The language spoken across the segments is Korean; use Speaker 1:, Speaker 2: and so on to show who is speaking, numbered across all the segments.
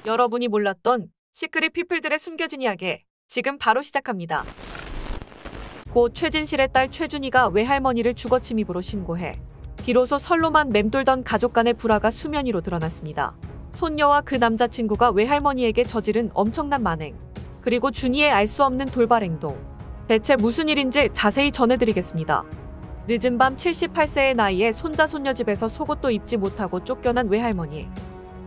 Speaker 1: 여러분이 몰랐던 시크릿 피플들의 숨겨진 이야기 지금 바로 시작합니다. 고 최진실의 딸 최준희가 외할머니를 주거침입으로 신고해 비로소 설로만 맴돌던 가족 간의 불화가 수면 위로 드러났습니다. 손녀와 그 남자친구가 외할머니에게 저지른 엄청난 만행, 그리고 준희의 알 수 없는 돌발 행동. 대체 무슨 일인지 자세히 전해드리겠습니다. 늦은 밤 78세의 나이에 손자 손녀 집에서 속옷도 입지 못하고 쫓겨난 외할머니.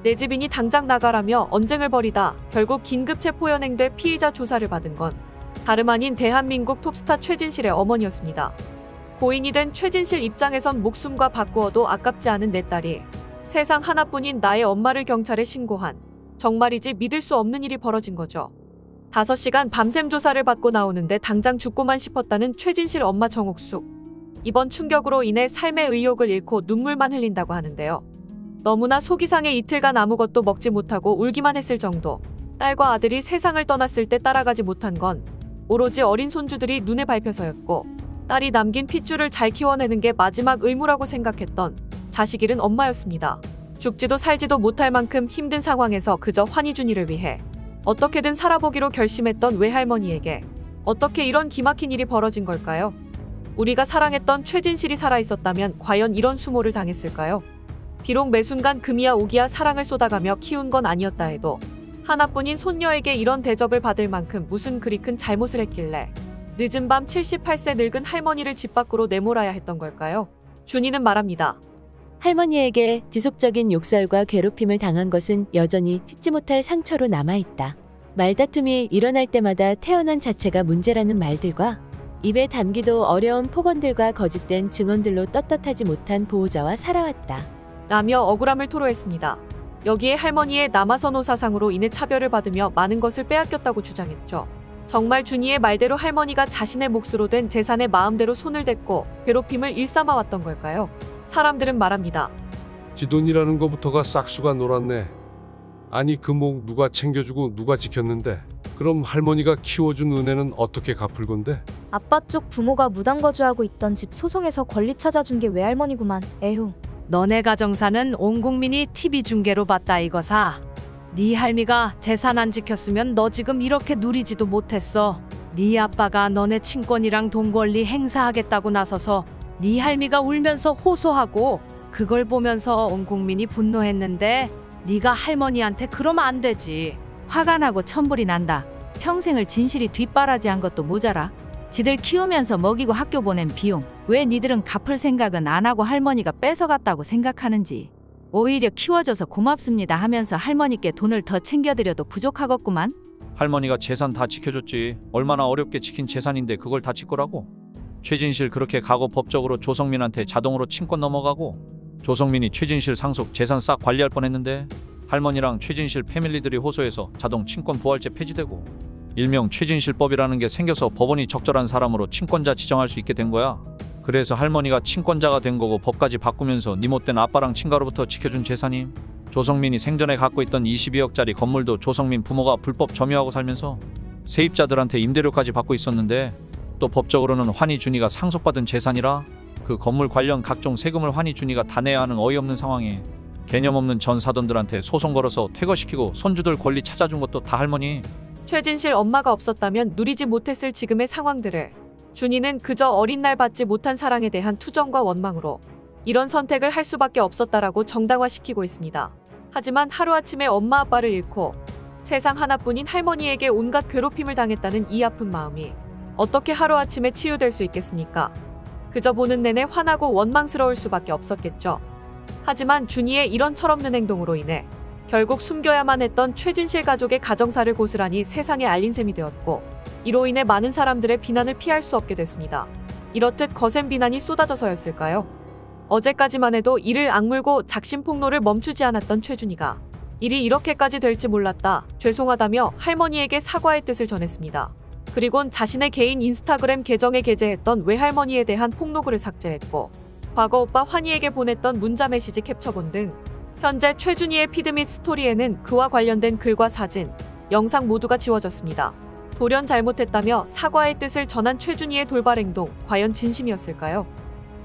Speaker 1: 내 집이니 당장 나가라며 언쟁을 벌이다 결국 긴급 체포 연행돼 피의자 조사를 받은 건 다름 아닌 대한민국 톱스타 최진실의 어머니였습니다. 고인이 된 최진실 입장에선 목숨과 바꾸어도 아깝지 않은 내 딸이 세상 하나뿐인 나의 엄마를 경찰에 신고한, 정말이지 믿을 수 없는 일이 벌어진 거죠. 5시간 밤샘 조사를 받고 나오는데 당장 죽고만 싶었다는 최진실 엄마 정옥숙. 이번 충격으로 인해 삶의 의욕을 잃고 눈물만 흘린다고 하는데요. 너무나 속이 상해 이틀간 아무것도 먹지 못하고 울기만 했을 정도. 딸과 아들이 세상을 떠났을 때 따라가지 못한 건 오로지 어린 손주들이 눈에 밟혀서였고, 딸이 남긴 핏줄을 잘 키워내는 게 마지막 의무라고 생각했던 자식 잃은 엄마였습니다. 죽지도 살지도 못할 만큼 힘든 상황에서 그저 환희준이를 위해 어떻게든 살아보기로 결심했던 외할머니에게 어떻게 이런 기막힌 일이 벌어진 걸까요? 우리가 사랑했던 최진실이 살아있었다면 과연 이런 수모를 당했을까요? 비록 매 순간 금이야 오기야 사랑을 쏟아가며 키운 건 아니었다 해도 하나뿐인 손녀에게 이런 대접을 받을 만큼 무슨 그리 큰 잘못을 했길래 늦은 밤 78세 늙은 할머니를 집 밖으로 내몰아야 했던 걸까요? 준희는 말합니다.
Speaker 2: 할머니에게 지속적인 욕설과 괴롭힘을 당한 것은 여전히 씻지 못할 상처로 남아있다. 말다툼이 일어날 때마다 태어난 자체가 문제라는 말들과 입에 담기도 어려운 폭언들과 거짓된 증언들로 떳떳하지 못한 보호자와 살아왔다.
Speaker 1: 라며 억울함을 토로했습니다. 여기에 할머니의 남아선호 사상으로 인해 차별을 받으며 많은 것을 빼앗겼다고 주장했죠. 정말 준희의 말대로 할머니가 자신의 몫으로 된 재산에 마음대로 손을 댔고 괴롭힘을 일삼아왔던 걸까요? 사람들은 말합니다.
Speaker 3: 지 돈이라는 거부터가 싹수가 놀았네. 아니 그 목 누가 챙겨주고 누가 지켰는데, 그럼 할머니가 키워준 은혜는 어떻게 갚을 건데?
Speaker 4: 아빠 쪽 부모가 무단 거주하고 있던 집 소송에서 권리 찾아준 게 외할머니구만. 에휴.
Speaker 5: 너네 가정사는 온 국민이 TV 중계로 봤다 이거사. 네 할미가 재산 안 지켰으면 너 지금 이렇게 누리지도 못했어. 네 아빠가 너네 친권이랑 돈 권리 행사하겠다고 나서서 네 할미가 울면서 호소하고 그걸 보면서 온 국민이 분노했는데 네가 할머니한테 그러면 안 되지.
Speaker 6: 화가 나고 천불이 난다. 평생을 진실이 뒷바라지한 것도 모자라. 지들 키우면서 먹이고 학교 보낸 비용 왜 니들은 갚을 생각은 안 하고 할머니가 뺏어갔다고 생각하는지. 오히려 키워줘서 고맙습니다 하면서 할머니께 돈을 더 챙겨드려도 부족하겠구만.
Speaker 7: 할머니가 재산 다 지켜줬지. 얼마나 어렵게 지킨 재산인데 그걸 다 지꺼라고. 최진실 그렇게 가고 법적으로 조성민한테 자동으로 친권 넘어가고 조성민이 최진실 상속 재산 싹 관리할 뻔했는데 할머니랑 최진실 패밀리들이 호소해서 자동 친권 부활제 폐지되고 일명 최진실법이라는 게 생겨서 법원이 적절한 사람으로 친권자 지정할 수 있게 된 거야. 그래서 할머니가 친권자가 된 거고 법까지 바꾸면서 니 못된 아빠랑 친가로부터 지켜준 재산임. 조성민이 생전에 갖고 있던 22억짜리 건물도 조성민 부모가 불법 점유하고 살면서 세입자들한테 임대료까지 받고 있었는데 또 법적으로는 환희준이가 상속받은 재산이라 그 건물 관련 각종 세금을 환희준이가 다 내야 하는 어이없는 상황에 개념 없는 전 사돈들한테 소송 걸어서 퇴거시키고 손주들 권리 찾아준 것도 다 할머니.
Speaker 1: 최진실 엄마가 없었다면 누리지 못했을 지금의 상황들을 준희는 그저 어린 날 받지 못한 사랑에 대한 투정과 원망으로 이런 선택을 할 수밖에 없었다라고 정당화시키고 있습니다. 하지만 하루아침에 엄마 아빠를 잃고 세상 하나뿐인 할머니에게 온갖 괴롭힘을 당했다는 이 아픈 마음이 어떻게 하루아침에 치유될 수 있겠습니까? 그저 보는 내내 화나고 원망스러울 수밖에 없었겠죠. 하지만 준희의 이런 철없는 행동으로 인해 결국 숨겨야만 했던 최진실 가족의 가정사를 고스란히 세상에 알린 셈이 되었고, 이로 인해 많은 사람들의 비난을 피할 수 없게 됐습니다. 이렇듯 거센 비난이 쏟아져서였을까요? 어제까지만 해도 이를 악물고 작심폭로를 멈추지 않았던 최준희가 일이 이렇게까지 될지 몰랐다, 죄송하다며 할머니에게 사과의 뜻을 전했습니다. 그리곤 자신의 개인 인스타그램 계정에 게재했던 외할머니에 대한 폭로글을 삭제했고, 과거 오빠 환희에게 보냈던 문자 메시지 캡처본 등 현재 최준희의 피드 및 스토리에는 그와 관련된 글과 사진, 영상 모두가 지워졌습니다. 돌연 잘못했다며 사과의 뜻을 전한 최준희의 돌발 행동, 과연 진심이었을까요?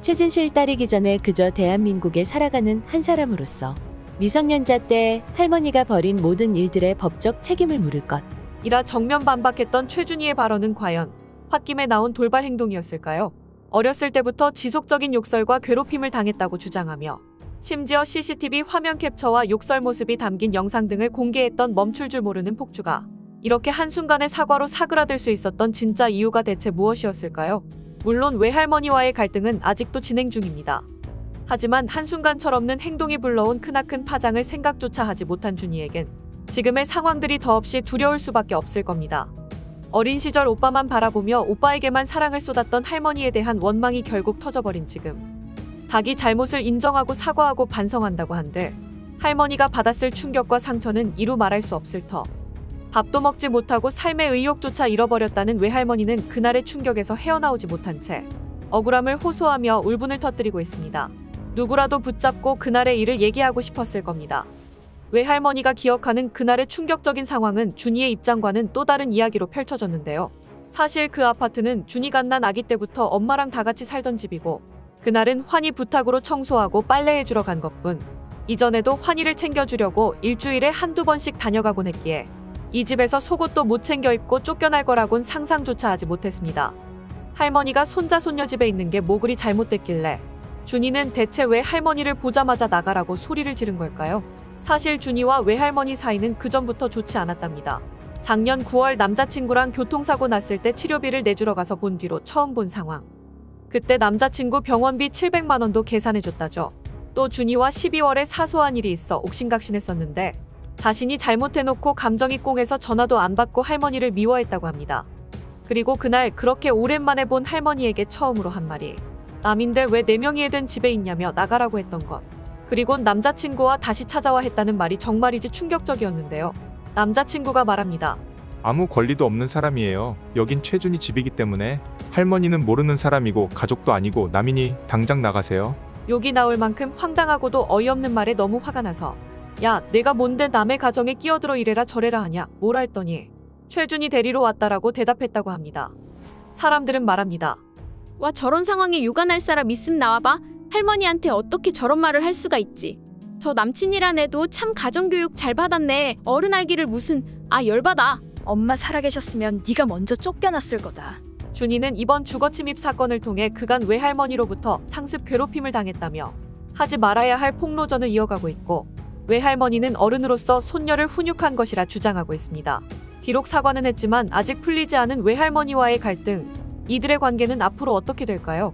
Speaker 2: 최진실 딸이기 전에 그저 대한민국에 살아가는 한 사람으로서 미성년자 때 할머니가 벌인 모든 일들의 법적 책임을 물을 것.
Speaker 1: 이라 정면 반박했던 최준희의 발언은 과연 홧김에 나온 돌발 행동이었을까요? 어렸을 때부터 지속적인 욕설과 괴롭힘을 당했다고 주장하며 심지어 CCTV 화면 캡처와 욕설 모습이 담긴 영상 등을 공개했던 멈출 줄 모르는 폭주가 이렇게 한순간의 사과로 사그라들 수 있었던 진짜 이유가 대체 무엇이었을까요? 물론 외할머니와의 갈등은 아직도 진행 중입니다. 하지만 한순간 철없는 행동이 불러온 크나큰 파장을 생각조차 하지 못한 준이에겐 지금의 상황들이 더없이 두려울 수밖에 없을 겁니다. 어린 시절 오빠만 바라보며 오빠에게만 사랑을 쏟았던 할머니에 대한 원망이 결국 터져버린 지금. 자기 잘못을 인정하고 사과하고 반성한다고 한들 할머니가 받았을 충격과 상처는 이루 말할 수 없을 터. 밥도 먹지 못하고 삶의 의욕조차 잃어버렸다는 외할머니는 그날의 충격에서 헤어나오지 못한 채 억울함을 호소하며 울분을 터뜨리고 있습니다. 누구라도 붙잡고 그날의 일을 얘기하고 싶었을 겁니다. 외할머니가 기억하는 그날의 충격적인 상황은 준이의 입장과는 또 다른 이야기로 펼쳐졌는데요. 사실 그 아파트는 준이가 난 아기 때부터 엄마랑 다 같이 살던 집이고 그날은 환희 부탁으로 청소하고 빨래해주러 간 것뿐. 이전에도 환희를 챙겨주려고 일주일에 한두 번씩 다녀가곤 했기에 이 집에서 속옷도 못 챙겨 입고 쫓겨날 거라곤 상상조차 하지 못했습니다. 할머니가 손자 손녀 집에 있는 게 뭐 그리 잘못됐길래 준이는 대체 왜 할머니를 보자마자 나가라고 소리를 지른 걸까요? 사실 준이와 외할머니 사이는 그전부터 좋지 않았답니다. 작년 9월 남자친구랑 교통사고 났을 때 치료비를 내주러 가서 본 뒤로 처음 본 상황. 그때 남자친구 병원비 700만 원도 계산해줬다죠. 또 준이와 12월에 사소한 일이 있어 옥신각신했었는데 자신이 잘못해놓고 감정이 꽁해서 전화도 안 받고 할머니를 미워했다고 합니다. 그리고 그날 그렇게 오랜만에 본 할머니에게 처음으로 한 말이 남인들 왜 4명이 든 집에 있냐며 나가라고 했던 것. 그리곤 남자친구와 다시 찾아와 했다는 말이 정말이지 충격적이었는데요. 남자친구가 말합니다.
Speaker 8: 아무 권리도 없는 사람이에요. 여긴 최준이 집이기 때문에. 할머니는 모르는 사람이고 가족도 아니고 남이니 당장 나가세요.
Speaker 1: 욕이 나올 만큼 황당하고도 어이없는 말에 너무 화가 나서 야, 내가 뭔데 남의 가정에 끼어들어 이래라 저래라 하냐 뭐라 했더니 최준이 데리러 왔다라고 대답했다고 합니다. 사람들은 말합니다.
Speaker 9: 와, 저런 상황에 유관할 사람 있음 나와봐. 할머니한테 어떻게 저런 말을 할 수가 있지. 저 남친이란 애도 참 가정교육 잘 받았네. 어른 알기를 무슨. 아, 열받아.
Speaker 10: 엄마 살아계셨으면 네가 먼저 쫓겨났을 거다.
Speaker 1: 준이는 이번 주거침입 사건을 통해 그간 외할머니로부터 상습 괴롭힘을 당했다며 하지 말아야 할 폭로전을 이어가고 있고 외할머니는 어른으로서 손녀를 훈육한 것이라 주장하고 있습니다. 비록 사과는 했지만 아직 풀리지 않은 외할머니와의 갈등, 이들의 관계는 앞으로 어떻게 될까요?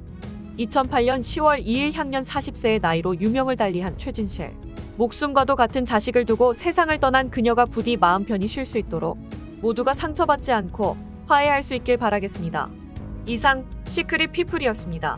Speaker 1: 2008년 10월 2일 향년 40세의 나이로 유명을 달리한 최진실. 목숨과도 같은 자식을 두고 세상을 떠난 그녀가 부디 마음 편히 쉴 수 있도록 모두가 상처받지 않고 화해할 수 있길 바라겠습니다. 이상 시크릿 피플이었습니다.